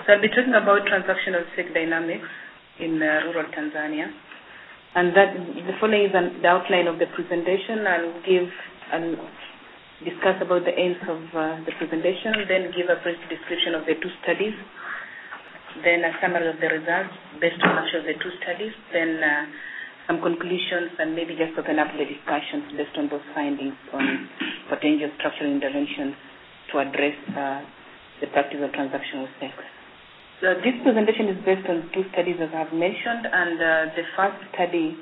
So I'll be talking about transactional sex dynamics in rural Tanzania. And that the following is the outline of the presentation. I'll discuss about the aims of the presentation, then give a brief description of the two studies, then a summary of the results based on actually the two studies, then some conclusions, and maybe just open up the discussions based on those findings on potential structural interventions to address the practice of transactional sex. So this presentation is based on two studies as I've mentioned, and the first study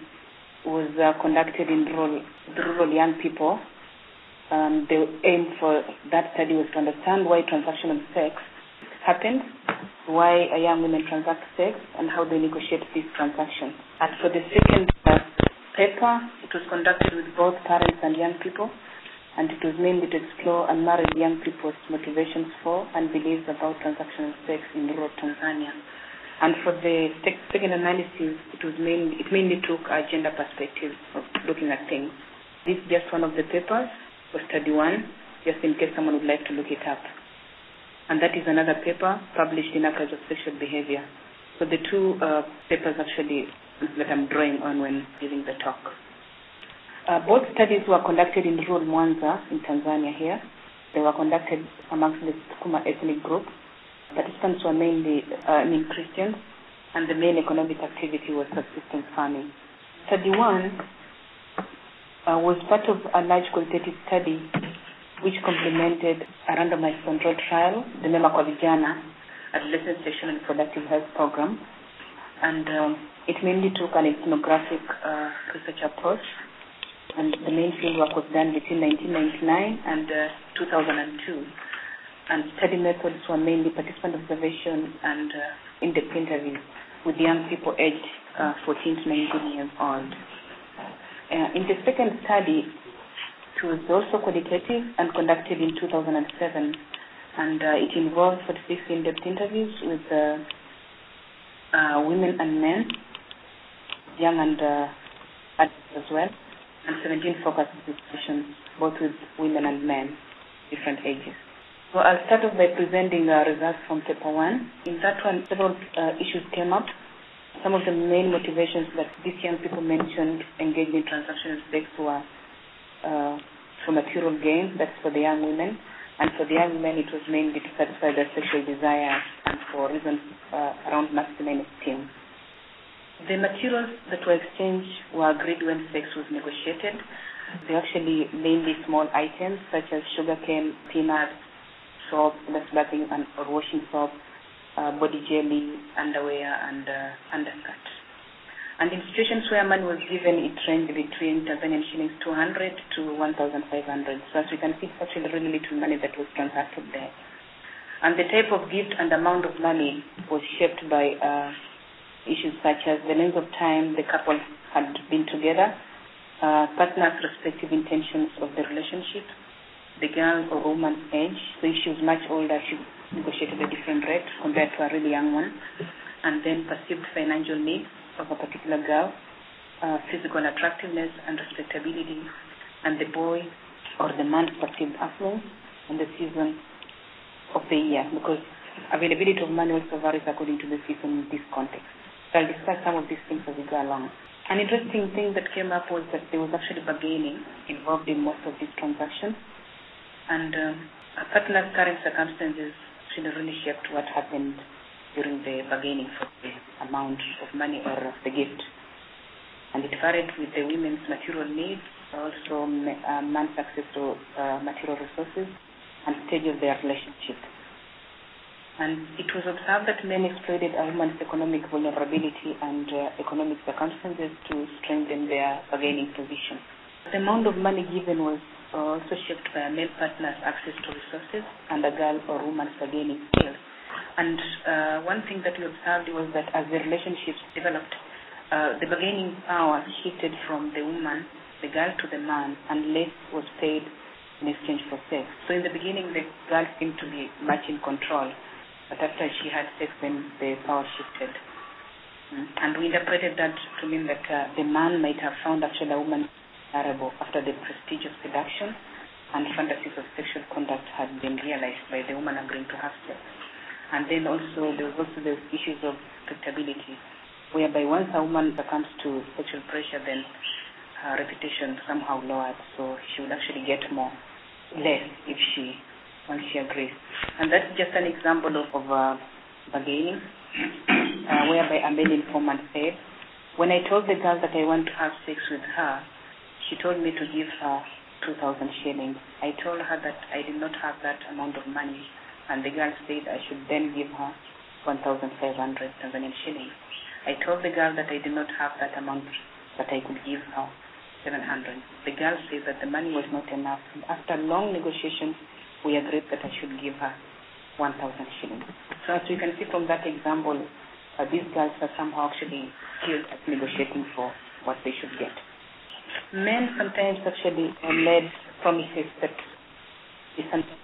was conducted in rural young people. The aim for that study was to understand why transactional sex happens, why young women transact sex, and how they negotiate these transactions. And for the second paper, it was conducted with both parents and young people, and it was mainly to explore unmarried young people's motivations for and beliefs about transactional sex in rural Tanzania. And for the second analysis, it mainly took a gender perspective of looking at things. This is just one of the papers for study one, just in case someone would like to look it up. And that is another paper published in Archives of Sexual Behavior. So the two papers actually that I'm drawing on when giving the talk. Both studies were conducted in rural Mwanza in Tanzania here. They were conducted amongst the Sukuma ethnic group. Participants were mainly Christians, and the main economic activity was subsistence farming. Study one was part of a large qualitative study which complemented a randomized control trial, the NIMR kwa vijana, adolescent sexual and reproductive health program. And it mainly took an ethnographic research approach. And the main fieldwork was done between 1999 and 2002. And study methods were mainly participant observation and in-depth interviews with young people aged 14 to 19 years old. In the second study, it was also qualitative and conducted in 2007. And it involved 46 in-depth interviews with women and men, young and adults as well, and 17 focus discussions, both with women and men, different ages. So I'll start off by presenting results from paper one. In that one, several issues came up. Some of the main motivations that these young people mentioned engaged in transactional sex were for material gain, that's for the young women, and for the young men it was mainly to satisfy their sexual desires and for reasons around masculine esteem. The materials that were exchanged were agreed when sex was negotiated. They actually mainly small items such as sugarcane, peanuts, soap, bathing or washing soap, body jelly, underwear, and underskirt. And in situations where money was given, it ranged between Tanzanian shillings 200 to 1,500. So as you can see, it's actually really little money that was transacted there. And the type of gift and amount of money was shaped by issues such as the length of time the couple had been together, partners' respective intentions of the relationship, the girl or woman's age. So if she was much older, she negotiated a different rate compared to a really young one. And then perceived financial needs of a particular girl, physical attractiveness and respectability, and the boy or the man's perceived affluence and the season of the year, because availability of money also varies according to the season in this context. So I'll discuss some of these things as we go along. An interesting thing that came up was that there was actually bargaining involved in most of these transactions, and a partner's current circumstances actually really shaped what happened during the bargaining for the amount of money or the gift. And it varied with the women's material needs, also man's access to material resources, and stage of their relationship. And it was observed that men exploited a woman's economic vulnerability and economic circumstances to strengthen their bargaining position. The amount of money given was also shaped by a male partner's access to resources and a girl or woman's bargaining skills. And one thing that we observed was that as the relationships developed, the bargaining power shifted from the woman, the girl, to the man, and less was paid in exchange for sex. So in the beginning, the girl seemed to be much in control, but after she had sex, then the power shifted. And we interpreted that to mean that the man might have found actually a woman desirable after the prestigious seduction and fantasies of sexual conduct had been realized by the woman agreeing to have sex. And then also there was also the issues of respectability, whereby once a woman succumbs to sexual pressure, then her reputation somehow lowered, so she would actually get less if once she agrees. And that's just an example of bargaining, whereby a male informant said, when I told the girl that I want to have sex with her, she told me to give her 2,000 shillings. I told her that I did not have that amount of money, and the girl said I should then give her 1,500 Tanzanian shillings. I told the girl that I did not have that amount, but I could give her 700. The girl said that the money was not enough. And after long negotiations, we agreed that I should give her 1,000 shillings. So as you can see from that example, these girls are somehow actually skilled at negotiating for what they should get. Men sometimes actually made promises that they sometimes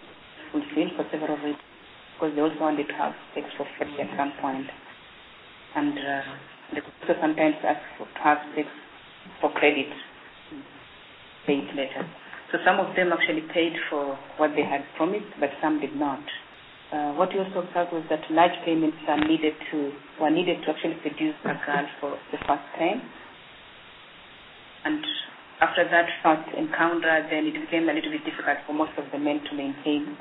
fulfill for several reasons, because they also wanted to have sex for free at some point. And they also sometimes ask to have sex for credit, pay it later. So some of them actually paid for what they had promised, but some did not. What we also observed was that large payments were needed to actually seduce a girl for the first time. And after that first encounter, then it became a little bit difficult for most of the men to maintain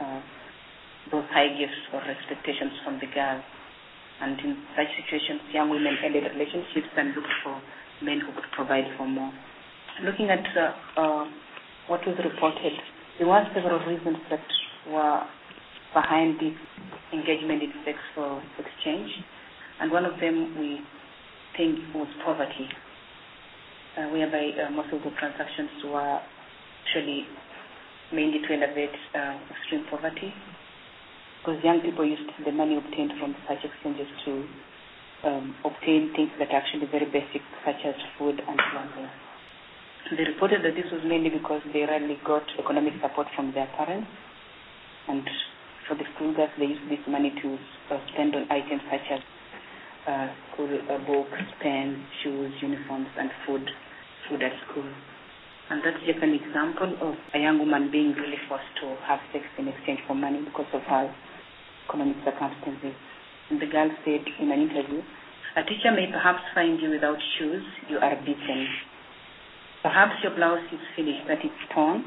those high gifts or expectations from the girl. And in such situations, young women ended relationships and looked for men who could provide for more. Looking at what was reported, there were several reasons that were behind this engagement in sex for exchange, and one of them we think was poverty, whereby most of the transactions were actually mainly to elevate extreme poverty, because young people used the money obtained from such exchanges to obtain things that are actually very basic, such as food and clothing. They reported that this was mainly because they rarely got economic support from their parents, and for the school girls, they used this money to spend on items such as school books, pens, shoes, uniforms, and food at school. And that's just an example of a young woman being really forced to have sex in exchange for money because of her economic circumstances. And the girl said in an interview, a teacher may perhaps find you without shoes, you are beaten. Perhaps your blouse is finished, that it's torn,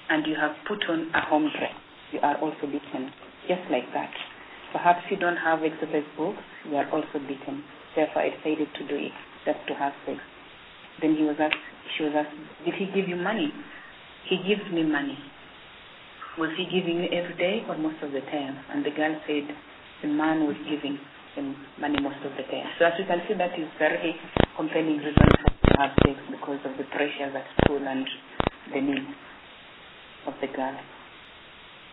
and you have put on a home dress, you are also beaten. Just like that. Perhaps you don't have exercise books, you are also beaten. Therefore, I decided to do it, just to have sex. Then she was asked, did he give you money? He gives me money. Was he giving you every day or most of the time? And the girl said, the man was giving him money most of the time. So as you can see, that is very compelling reason to have sex, because of the pressures at school and the needs of the girl.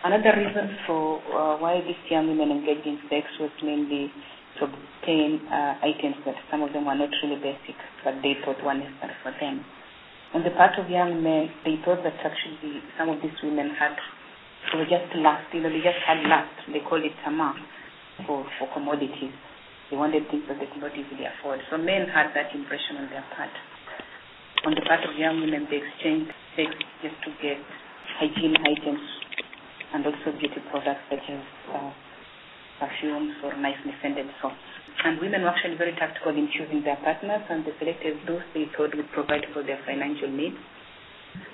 Another reason for why these young women engaged in sex was mainly to obtain items that some of them were not really basic, but they thought were necessary for them. On the part of young men, they thought that actually some of these women were just lust, they just had lust. They call it tamar for commodities. They wanted things that they could not easily afford. So men had that impression on their part. On the part of young women, they exchanged sex just to get hygiene items and also beauty products such as perfumes or nicely scented soaps. And women were actually very tactical in choosing their partners, and they selected those they thought would provide for their financial needs.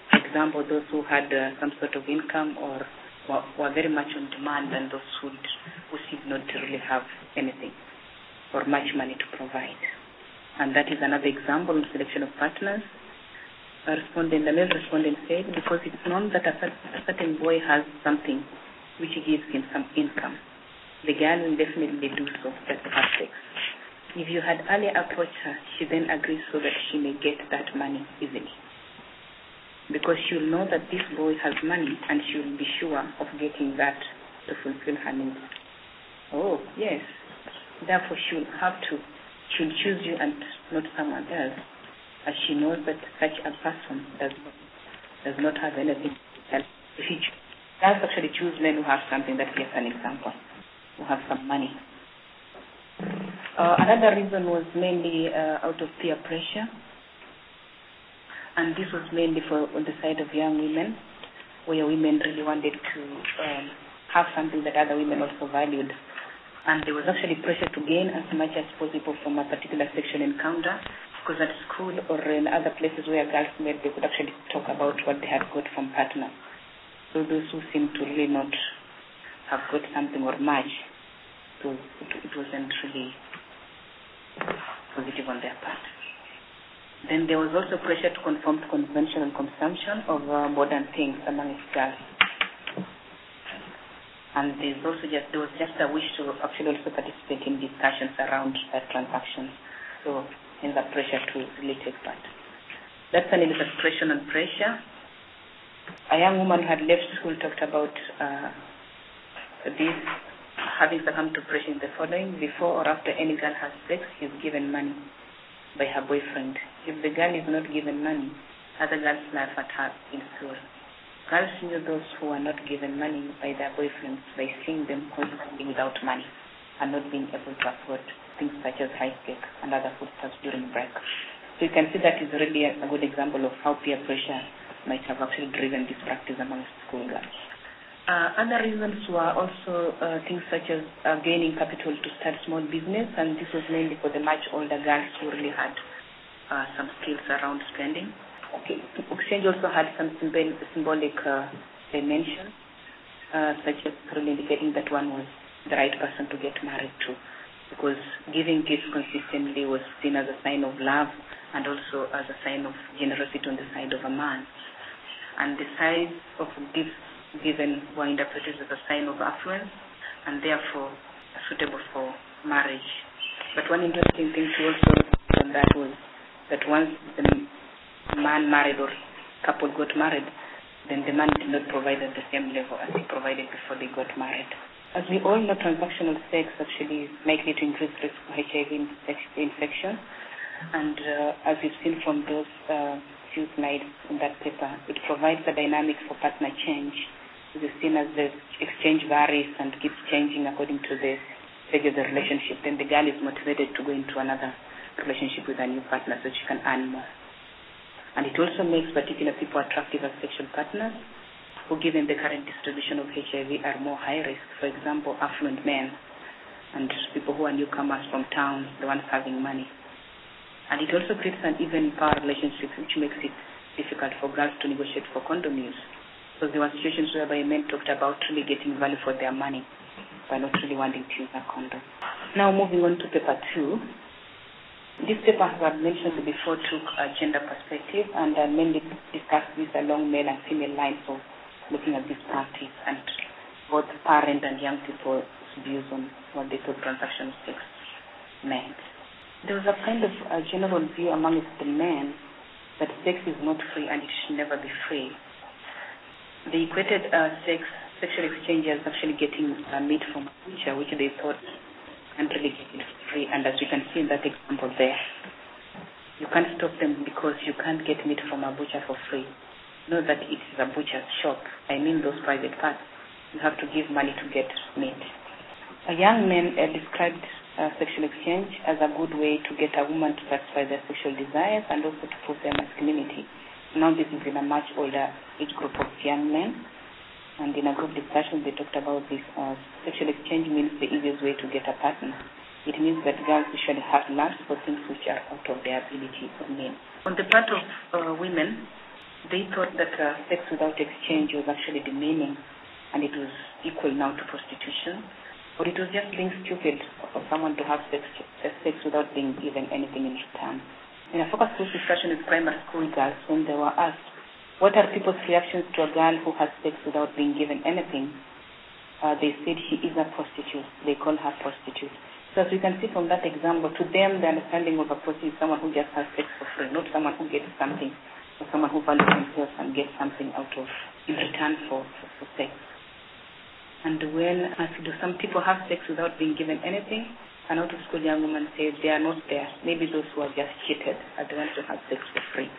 For example, those who had some sort of income or were very much on demand, and those who did not really have anything or much money to provide. And that is another example of selection of partners. The male respondent said, because it's known that a certain boy has something which gives him some income, the girl will definitely do so just to have sex. If you had earlier approached her, she then agrees so that she may get that money easily. Because she will know that this boy has money, and she will be sure of getting that to fulfill her needs. Oh, yes. Therefore, she'll choose you and not someone else, as she knows that such a person does not have anything else. If she does actually choose men who have something, that's just an example, who have some money. Another reason was mainly out of peer pressure, and this was mainly on the side of young women, where women really wanted to have something that other women also valued, And there was actually pressure to gain as much as possible from a particular sexual encounter, because at school or in other places where girls met, they could actually talk about what they had got from partners. So those who seemed to really not have got something or much, so it wasn't really positive on their part. Then there was also pressure to conform to conventional consumption of modern things among girls. And there was just a wish to actually also participate in discussions around transactions. So in the pressure to really take part. That's an illustration on pressure. A young woman who had left school talked about this, having succumbed to pressure in the following: before or after any girl has sex, she's given money by her boyfriend. If the girl is not given money, other girls laugh at her in school. Girls knew those who were not given money by their boyfriends by seeing them constantly without money and not being able to afford things such as high cake and other foodstuffs during break. So you can see that is really a good example of how peer pressure might have actually driven this practice among school girls. Other reasons were also things such as gaining capital to start small business, and this was mainly for the much older girls who really had some skills around spending. Okay. Exchange also had some symbolic dimension, such as really indicating that one was the right person to get married to, because giving gifts consistently was seen as a sign of love and also as a sign of generosity on the side of a man. And the size of gifts given were interpreted as a sign of affluence and therefore suitable for marriage. But one interesting thing to also note on that was that once the man married or couple got married, then the man did not provide at the same level as he provided before they got married. As we all know, transactional sex actually is likely to increase risk for HIV infection, and as we've seen from those few slides in that paper, it provides a dynamic for partner change. It is seen as the exchange varies and keeps changing according to the stage of the relationship. Then the girl is motivated to go into another relationship with a new partner so she can earn more. And it also makes particular people attractive as sexual partners who, given the current distribution of HIV, are more high risk. For example, affluent men and people who are newcomers from towns, the ones having money. And it also creates an even power relationship, which makes it difficult for girls to negotiate for condom use. So there were situations whereby men talked about really getting value for their money by not really wanting to use a condom. Now moving on to paper 2. This paper, as I've mentioned before, took a gender perspective and mainly discussed this along male and female lines of looking at this practice and both parent and young people's views on what they thought transactional sex meant. There was a kind of a general view amongst the men that sex is not free and it should never be free. They equated sexual exchange as actually getting meat from a butcher, which they thought and really get it free. And as you can see in that example there, you can't stop them because you can't get meat from a butcher for free. Know that it is a butcher's shop. I mean those private parts. You have to give money to get meat. A young man described sexual exchange as a good way to get a woman to satisfy their sexual desires and also to prove their masculinity. Now this is in a much older age group of young men. And in a group discussion, they talked about this as sexual exchange means the easiest way to get a partner. It means that girls usually have lots for things which are out of their ability of men. On the part of women, they thought that sex without exchange was actually demeaning and it was equal now to prostitution. Or it was just being stupid for someone to have sex without being given anything in return. In a focus group discussion with primary school girls, when they were asked, what are people's reactions to a girl who has sex without being given anything? They said she is a prostitute. They call her prostitute. So as you can see from that example, to them the understanding of a prostitute is someone who just has sex for free, not someone who gets something, or someone who values themselves and gets something out of in return for sex. And when asked, do some people have sex without being given anything? An out-of-school young woman said they are not there. Maybe those who are just cheated are the ones who have sex for free.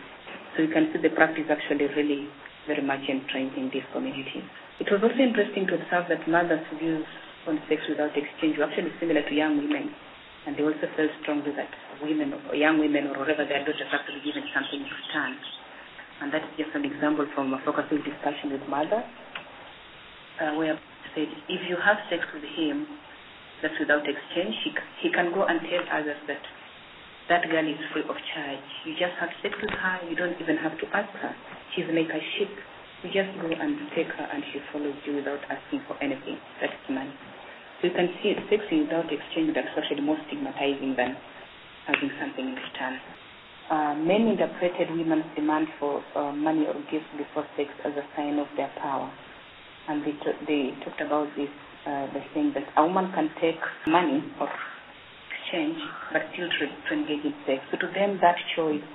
So you can see the practice actually really very much entrenched in these communities. It was also interesting to observe that mothers' views on sex without exchange were actually similar to young women. And they also felt strongly that women or young women or whatever their daughters have to be given something in return. And that's just an example from a focus group discussion with mothers, where they said, if you have sex with him, that's without exchange, he can go and tell others that that girl is free of charge. You just have sex with her. You don't even have to ask her. She's like a sheep. You just go and take her and she follows you without asking for anything. That's money. So you can see sex without exchange, that's actually more stigmatizing than having something in return. Men interpreted women's demand for money or gifts before sex as a sign of their power. And they talked about this by saying that a woman can take money or exchange but still to engage in sex. So to them, that choice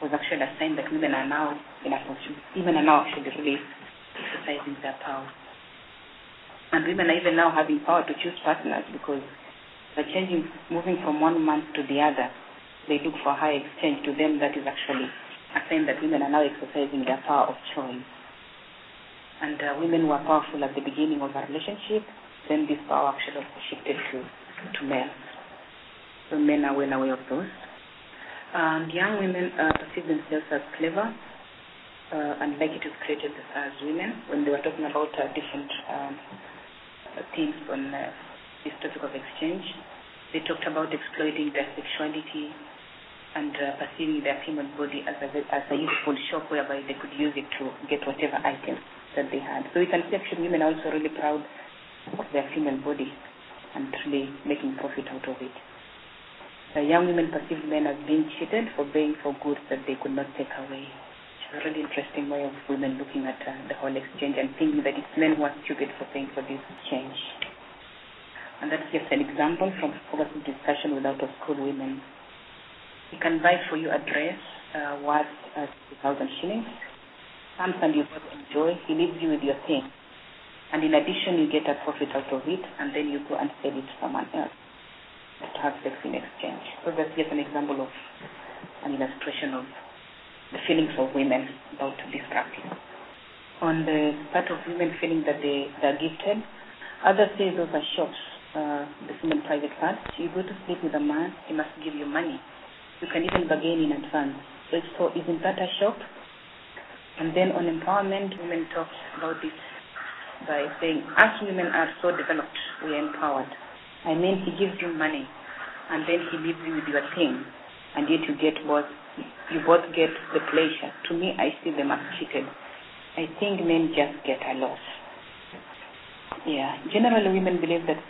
was actually a sign that women are now actually really exercising their power. And women are even now having power to choose partners because they're moving from one man to the other. They look for high exchange. To them, that is actually a sign that women are now exercising their power of choice. And women were powerful at the beginning of a relationship. Then this power actually shifted to men. So men are well aware of those. And young women perceive themselves as clever and like it was created as women when they were talking about different things on this topic of exchange. They talked about exploiting their sexuality and perceiving their female body as a useful shop whereby they could use it to get whatever items that they had. So you can see actually women are also really proud of their female body and really making profit out of it. The young women perceived men as being cheated for paying for goods that they could not take away. It's a really interesting way of women looking at the whole exchange and thinking that it's men who are stupid for paying for this exchange. And that's just an example from focusing discussion with out-of-school women. He can buy for you a dress worth 2,000 shillings. Comes and you both enjoy. He leaves you with your thing. And in addition, you get a profit out of it, and then you go and sell it to someone else to have sex in exchange. So that's just an example of an illustration of the feelings of women about this practice. On the part of women feeling that they're gifted, others say those are shops, the female private parts. You go to sleep with a man, he must give you money. You can even bargain in advance. So isn't that a shop? And then on empowerment, women talked about this by saying, us women are so developed, we are empowered. I mean, he gives you money, and then he leaves you with your thing, and yet you both get the pleasure. To me, I see them as cheated. I think men just get a loss. Yeah, generally women believe that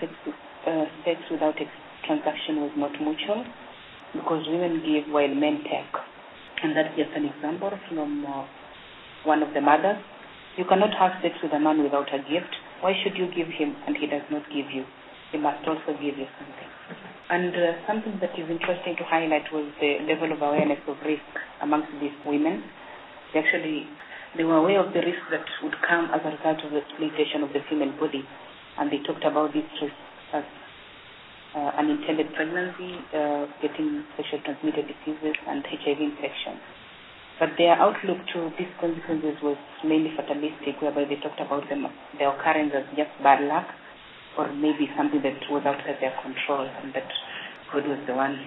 sex without transaction was not mutual, because women give while men take. And that's just an example from one of the mothers. You cannot have sex with a man without a gift. Why should you give him and he does not give you? He must also give you something. And something that is interesting to highlight was the level of awareness of risk amongst these women. They were aware of the risk that would come as a result of the exploitation of the female body. And they talked about this risk as unintended pregnancy, getting sexually transmitted diseases, and HIV infection. But their outlook to these consequences was mainly fatalistic, whereby they talked about their occurrence as just bad luck, or maybe something that was outside their control, and that God was the one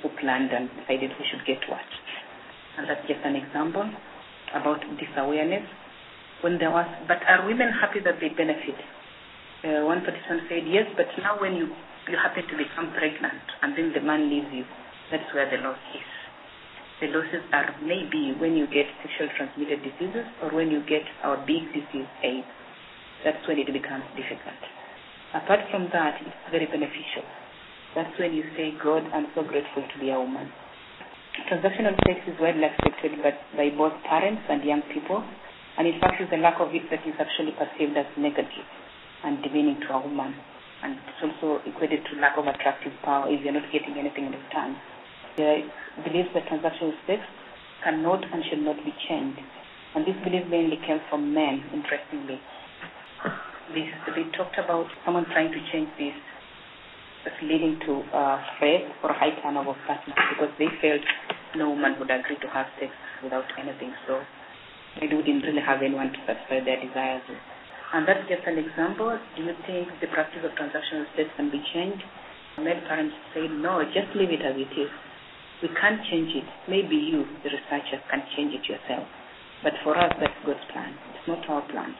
who planned and decided who should get what. And that's just an example about this awareness. But are women happy that they benefit? One participant said, yes, but now when you happen to become pregnant and then the man leaves you, that's where the loss is. The losses are maybe when you get sexually transmitted diseases or when you get our big disease, AIDS. That's when it becomes difficult. Apart from that, it's very beneficial. That's when you say, God, I'm so grateful to be a woman. Transactional sex is widely accepted by both parents and young people, and in fact it's the lack of it that is actually perceived as negative and demeaning to a woman. And it's also equated to lack of attractive power if you're not getting anything in return. There believes that transactional sex cannot and should not be changed. And this belief mainly came from men, interestingly. They talked about someone trying to change this as leading to rape or high turnover of partners because they felt no woman would agree to have sex without anything. So they didn't really have anyone to satisfy their desires. And that's just an example. Do you think the practice of transactional sex can be changed? Male parents say, no, just leave it as it is. We can't change it. Maybe you, the researcher, can change it yourself. But for us, that's God's plan. It's not our plan.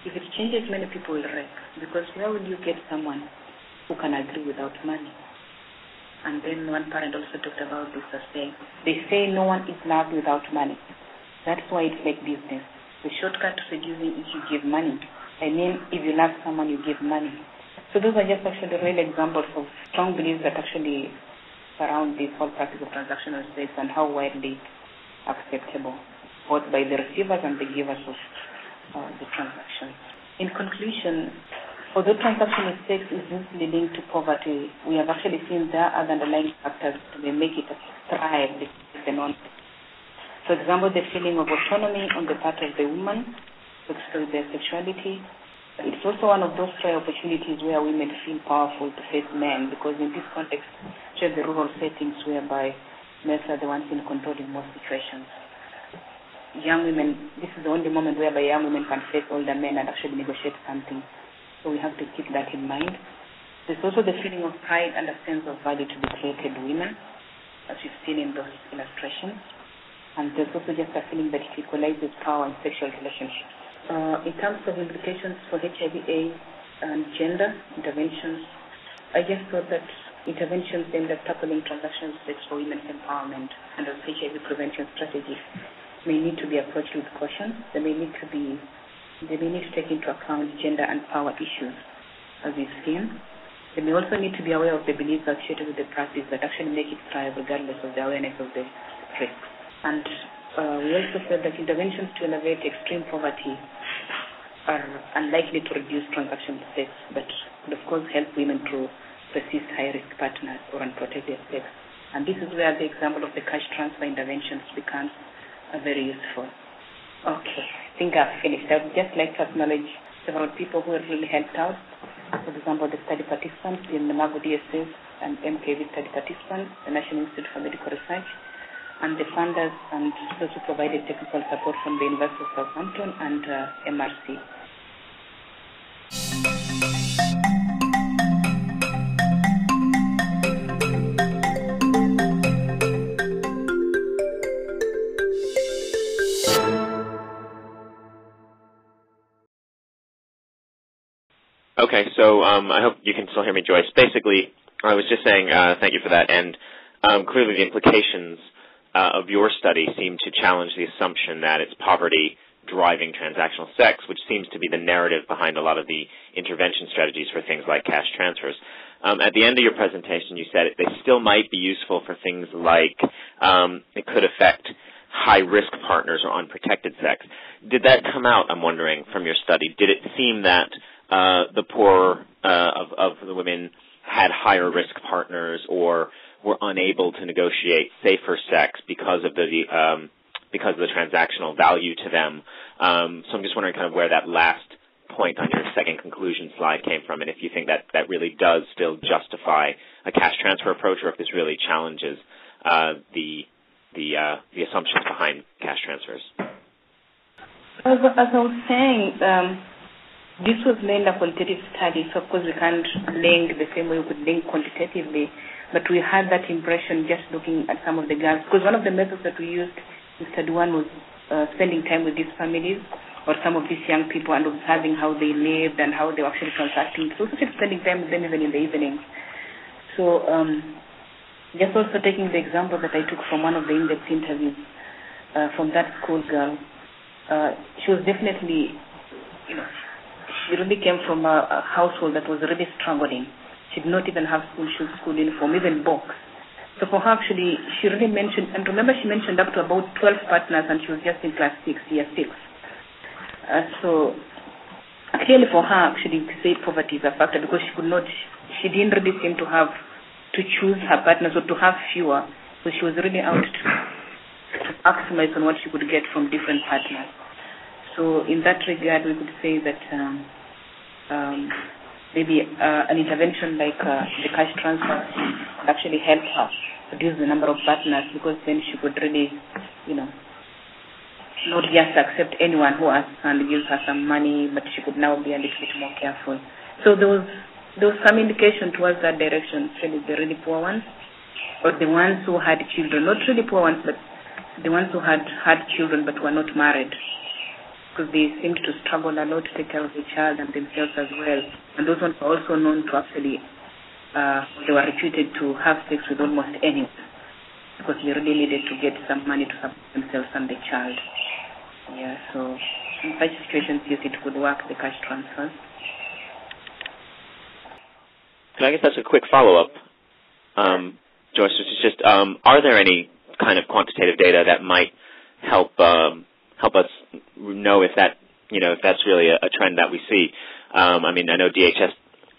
If it changes, many people will wreck. Because where will you get someone who can agree without money. And then one parent also talked about this as saying, they say no one is loved without money. That's why it's like business. The shortcut to reducing is you give money. I mean, if you love someone, you give money. So those are just actually real examples of strong beliefs that actually surround this whole practice of transactional sex and how widely acceptable, both by the receivers and the givers of the transactions. In conclusion, although transactional sex is mostly linked to poverty, we have actually seen there are other underlying factors that may make it thrive the non. For example, the feeling of autonomy on the part of the woman to express their sexuality. It's also one of those rare opportunities where women feel powerful to face men, because in this context, share the rural settings whereby males are the ones in control in most situations. Young women, this is the only moment whereby young women can face older men and actually negotiate something. So we have to keep that in mind. There's also the feeling of pride and a sense of value to be created women, as you've seen in those illustrations. And there's also just a feeling that it equalizes power in sexual relationships. In terms of implications for HIV/AIDS and gender interventions, I just thought that interventions aimed at tackling transactional sex for women's empowerment and as HIV prevention strategies may need to be approached with caution. They may need to take into account gender and power issues, as we've seen. They may also need to be aware of the beliefs associated with the practice that actually make it thrive regardless of the awareness of the risks. And we also said that interventions to elevate extreme poverty are unlikely to reduce transactional sex, but could of course help women to resist high-risk partners or unprotected sex. And this is where the example of the cash transfer interventions becomes very useful. Okay, I think I've finished. I would just like to acknowledge several people who have really helped out. For example, the study participants in the MAGO DSS and MKV study participants, the National Institute for Medical Research, and the funders and those who provided technical support from the University of Southampton and MRC. Okay, so I hope you can still hear me, Joyce. Basically, I was just saying thank you for that, and clearly the implications of your study seem to challenge the assumption that it's poverty driving transactional sex, which seems to be the narrative behind a lot of the intervention strategies for things like cash transfers. At the end of your presentation, you said they still might be useful for things like it could affect high-risk partners or unprotected sex. Did that come out, I'm wondering, from your study? Did it seem that the poorer of the women had higher-risk partners or were unable to negotiate safer sex because of the transactional value to them? So I'm just wondering kind of where that last point on your second conclusion slide came from, and if you think that really does still justify a cash transfer approach, or if this really challenges the assumptions behind cash transfers. As I was saying, this was mainly a qualitative study, so of course we can't link the same way we could link quantitatively, but we had that impression just looking at some of the girls, because one of the methods that we used in study one was spending time with these families or some of these young people and observing how they lived and how they were actually transacting. So just spending time with them even in the evening. So just also taking the example that I took from one of the in-depth interviews from that school girl, she was definitely, she really came from a household that was really struggling. She did not even have school shoes, school uniform, even books. So for her, actually, she really mentioned, and remember she mentioned up to about 12 partners, and she was just in class 6, year 6. So clearly for her, actually, to say poverty is a factor because she didn't really seem to have to choose her partners or to have fewer. So she was really out to maximize on what she could get from different partners. So in that regard, we could say that maybe an intervention like the cash transfer would actually help her reduce the number of partners, because then she could really, not just accept anyone who asks and gives her some money, but she could now be a little bit more careful. So there was some indication towards that direction, especially the really poor ones, or the ones who had children, not really poor ones, but the ones who had children but were not married, because they seemed to struggle a lot to take care of the child and themselves as well. And those ones are also known to actually they were reputed to have sex with almost anyone because they really needed to get some money to support themselves and the child. Yeah, so in such situations, yes, it could work, the cash transfers. I guess that's a quick follow-up, Joyce, which is just, are there any kind of quantitative data that might help us know if that, if that's really a trend that we see? I know DHS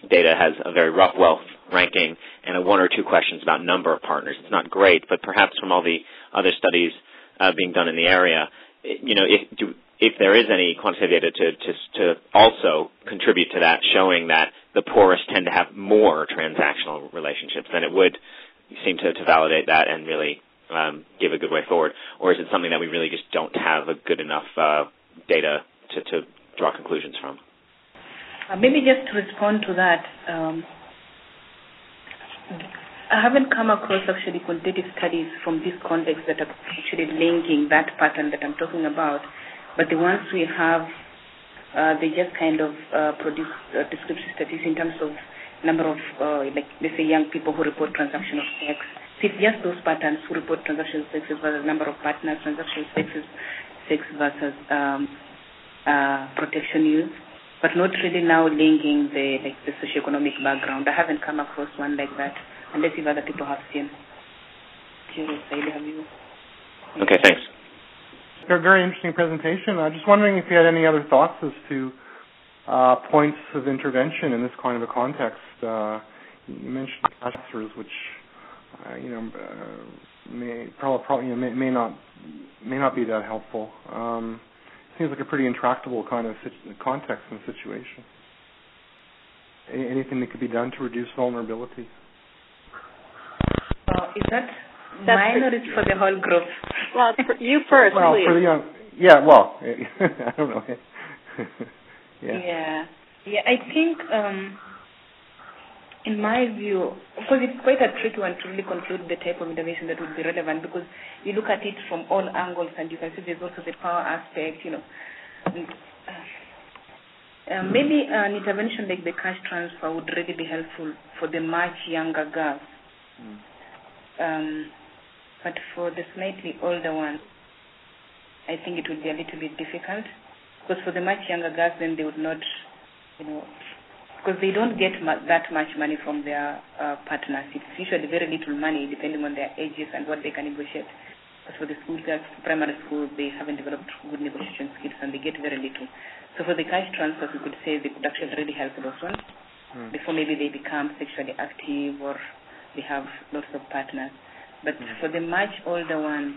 data has a very rough wealth ranking and a 1 or 2 questions about number of partners. It's not great, but perhaps from all the other studies being done in the area, if there is any quantitative data to also contribute to that, showing that the poorest tend to have more transactional relationships, then it would seem to validate that and really give a good way forward. Or is it something that we really just don't have a good enough data to draw conclusions from? Maybe just to respond to that, I haven't come across actually quantitative studies from this context that are actually linking that pattern that I'm talking about. But the ones we have, they just kind of produce descriptive statistics in terms of number of, let's say, young people who report transactional sex. It's just those patterns who report transactional sex versus number of partners, transactional sex versus protection use, but not really now linking the socioeconomic background. I haven't come across one like that, unless if other people have seen. Have you? Okay, thanks. Very interesting presentation. I'm just wondering if you had any other thoughts as to points of intervention in this kind of a context. You mentioned cash transfers, which may not be that helpful. Seems like a pretty intractable kind of context and situation. Anything that could be done to reduce vulnerability? Is that mine or is for the whole group? Well, you first, well, please. For the young, yeah. Well, I don't know. Yeah. I think, in my view, because it's quite a tricky one to really conclude the type of intervention that would be relevant, because you look at it from all angles, and you can see there's also the power aspect. Maybe an intervention like the cash transfer would really be helpful for the much younger girls. But for the slightly older ones, I think it would be a little bit difficult, because for the much younger girls, then they would not, because they don't get that much money from their partners. It's usually very little money, depending on their ages and what they can negotiate. Because for the school girls, primary school, they haven't developed good negotiation skills and they get very little. So for the cash transfers, we could say they could actually really help those ones before maybe they become sexually active or they have lots of partners. But for the much older ones,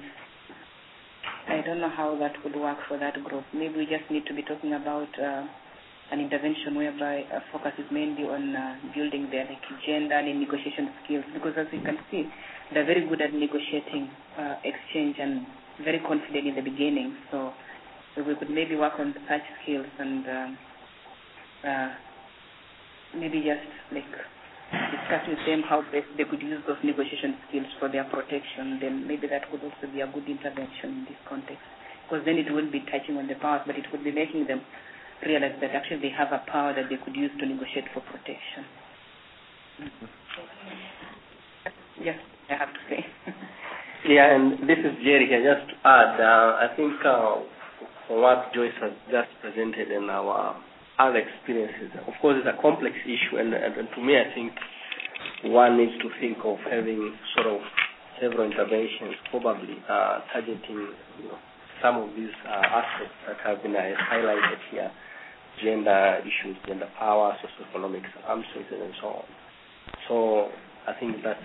I don't know how that would work for that group. Maybe we just need to be talking about an intervention whereby focus is mainly on building their gender and negotiation skills, because as you can see, they're very good at negotiating exchange and very confident in the beginning. So we could maybe work on such skills and maybe just discuss with them how best they could use those negotiation skills for their protection. Then maybe that could also be a good intervention in this context, because then it wouldn't be touching on the powers, but it would be making them realize that actually they have a power that they could use to negotiate for protection. Yes, I have to say. Yeah, and this is Jerry here. Just to add, I think for what Joyce has just presented in our other experiences, of course, it's a complex issue, and to me, I think one needs to think of having sort of several interventions, probably targeting some of these aspects that have been highlighted here: gender issues, gender power, socioeconomic assumptions, and so on. So I think that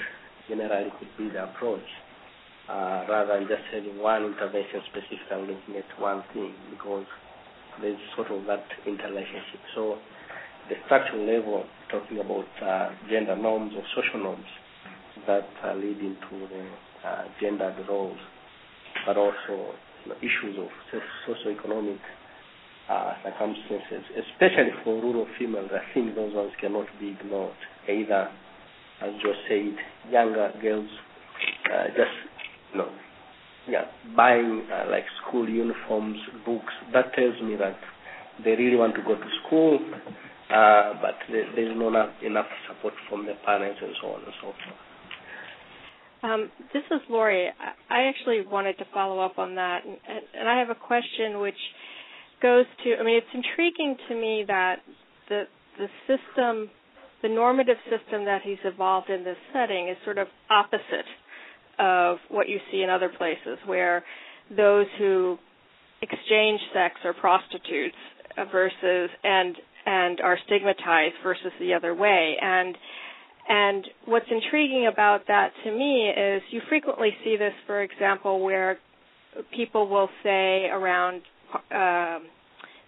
generally could be the approach, rather than just having one intervention specifically looking at one thing, because there's sort of that interrelationship. So the structural level, talking about gender norms or social norms that lead into the gendered roles, but also issues of socioeconomic circumstances, especially for rural females. I think those ones cannot be ignored. Either, as Joe said, younger girls buying like school uniforms, books. That tells me that they really want to go to school, but there's not enough support from the parents and so on and so forth. This is Lori. I actually wanted to follow up on that, and I have a question which goes to, it's intriguing to me that the system, the normative system that he's evolved in this setting is sort of opposite of what you see in other places, where those who exchange sex are prostitutes versus and are stigmatized versus the other way. And what's intriguing about that to me is you frequently see this, for example, where people will say around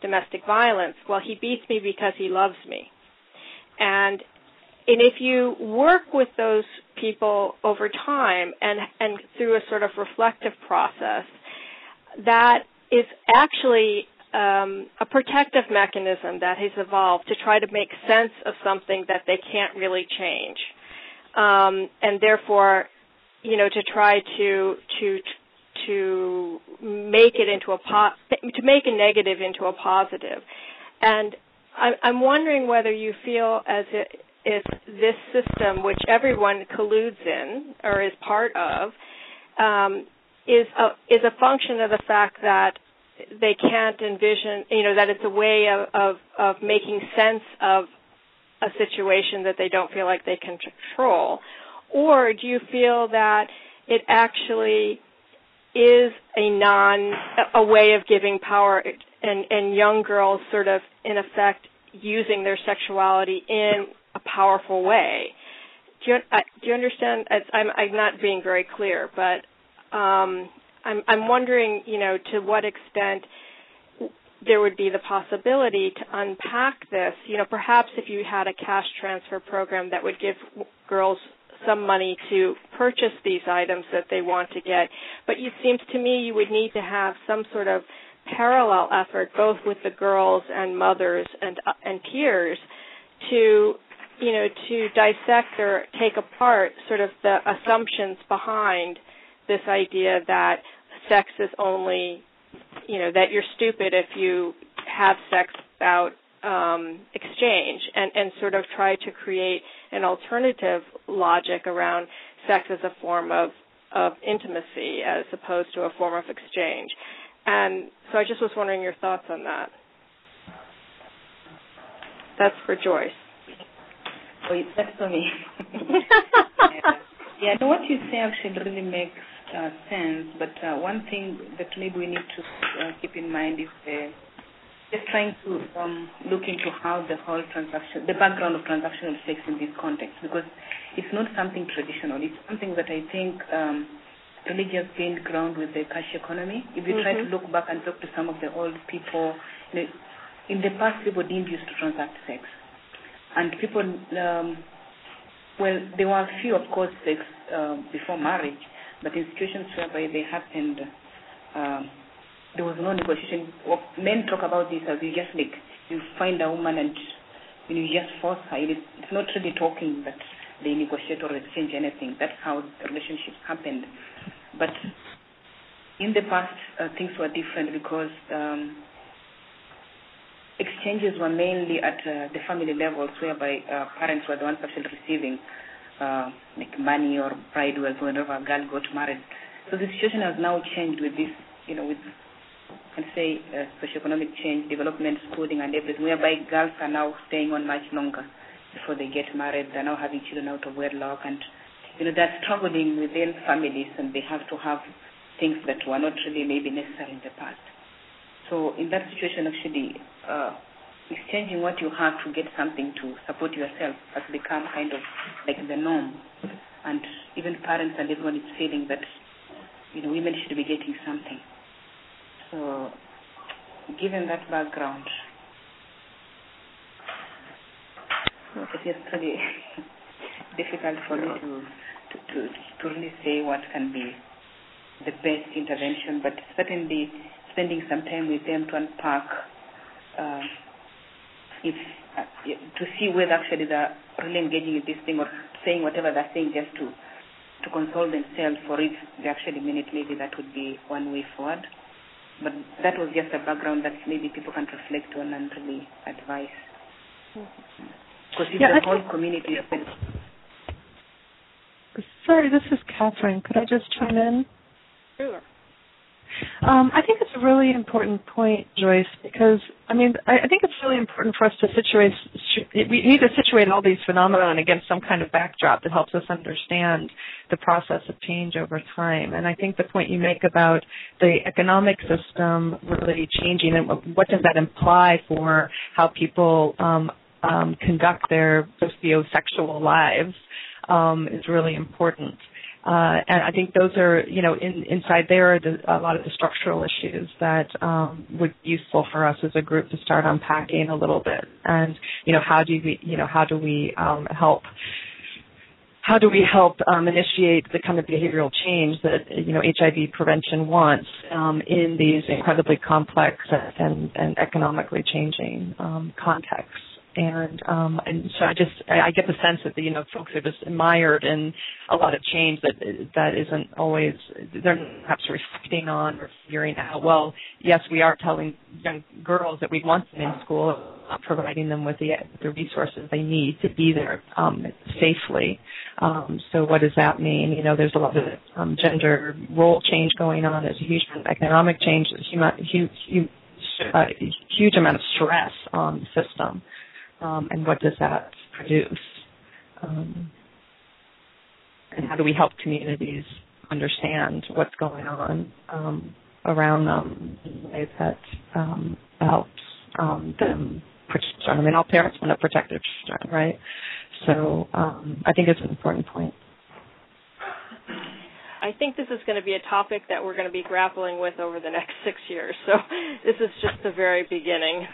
domestic violence, well, he beats me because he loves me. And if you work with those people over time and through a sort of reflective process, that is actually a protective mechanism that has evolved to try to make sense of something that they can't really change, and therefore, to try to make it into to make a negative into a positive. And I'm wondering whether you feel as if this system, which everyone colludes in or is part of, is a function of the fact that they can't envision, that it's a way of making sense of a situation that they don't feel like they can control? Or do you feel that it actually is a way of giving power and young girls sort of, in effect, using their sexuality in a powerful way? Do you understand? I'm not being very clear, but I'm wondering, to what extent there would be the possibility to unpack this. Perhaps if you had a cash transfer program that would give girls some money to purchase these items that they want to get. But it seems to me you would need to have some sort of parallel effort, both with the girls and mothers and peers, to dissect or take apart sort of the assumptions behind this idea that sex is only, that you're stupid if you have sex without exchange, and sort of try to create an alternative logic around sex as a form of intimacy as opposed to a form of exchange. And so I just was wondering your thoughts on that. That's for Joyce. Oh, that's for me. Yeah, what you say actually really makes sense, but one thing that maybe we need to keep in mind is just trying to look into how the whole the background of transactional sex in this context, because it's not something traditional. It's something that I think really just gained ground with the cash economy. If you try to look back and talk to some of the old people, in the past people didn't used to transact sex. And people, there were a few, of course, sex before marriage, but in situations whereby they happened, there was no negotiation. Men talk about this as you just you find a woman and you just force her. It's not really talking that they negotiate or exchange anything. That's how the relationships happened. But in the past, things were different because exchanges were mainly at the family levels, whereby parents were the ones actually receiving money or bride was whenever a girl got married. So the situation has now changed with this, with socioeconomic change, development, schooling, and everything, whereby girls are now staying on much longer before they get married. They're now having children out of wedlock, and they're struggling within families, and they have to have things that were not really maybe necessary in the past. So in that situation, actually, exchanging what you have to get something to support yourself has become kind of like the norm. And even parents and everyone is feeling that, women should be getting something. So given that background, it's just really difficult for me to really say what can be the best intervention, but certainly spending some time with them to unpack to see whether actually they're really engaging in this thing or saying whatever they're saying just to console themselves, or if they actually mean it, maybe that would be one way forward. But that was just a background that maybe people can reflect on and really advise. Because if the whole community is... Sorry, this is Catherine. Could I just chime in? Sure. I think it's a really important point, Joyce, because, I think it's really important for us to we need to situate all these phenomena against some kind of backdrop that helps us understand the process of change over time. And I think the point you make about the economic system really changing and what does that imply for how people conduct their socio-sexual lives is really important. And I think those are, inside there are a lot of the structural issues that would be useful for us as a group to start unpacking a little bit. And, how do we help initiate the kind of behavioral change that, HIV prevention wants in these incredibly complex and economically changing contexts. And so I get the sense that folks are just mired in a lot of change that isn't always, they're perhaps reflecting on or figuring out. Well, yes, we are telling young girls that we want them in school, not providing them with the resources they need to be there safely. So what does that mean? There's a lot of gender role change going on. There's a huge amount of economic change. There's huge amount of stress on the system. And what does that produce? And how do we help communities understand what's going on around them in a way that helps them protect children? All parents want to protect their children, right? So I think it's an important point. I think this is going to be a topic that we're going to be grappling with over the next 6 years. So this is just the very beginning.